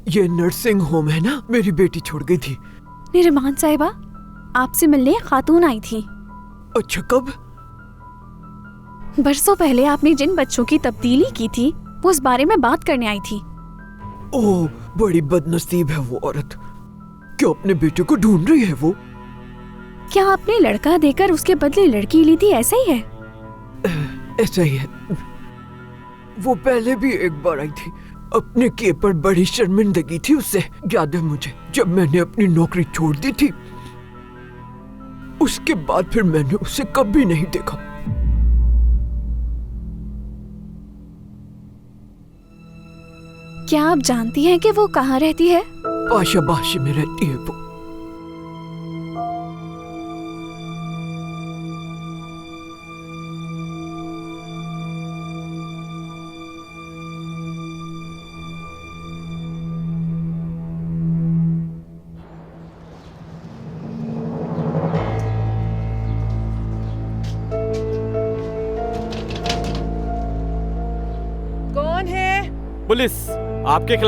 ये nursing home है ना, मेरी बेटी छोड़ गई थी। निरमान साहिबा, आपसे मिलने खातून आई थी। अच्छा, कब? बरसों पहले आपने जिन बच्चों की तब्दीली की थी, वो उस बारे में बात करने आई थी। ओह, बड़ी बदनसीब है वो औरत। क्यों अपने बेटे को ढूंढ रही है वो? क्या आपने लड़का देकर उसके बदले लड़की ली थी, ऐसा ही है? ऐसा ही है। वो पहले भी एक बार आई थी, अपने किए पर बड़ी शर्मिंदगी थी उससे। याद है मुझे, जब मैंने अपनी नौकरी छोड़ दी थी, उसके बाद फिर मैंने उसे कभी नहीं देखा। क्या आप जानती हैं कि वो कहाँ रहती है? पाशाबाशी में रहती है वो। कौन है? पुलिस आपके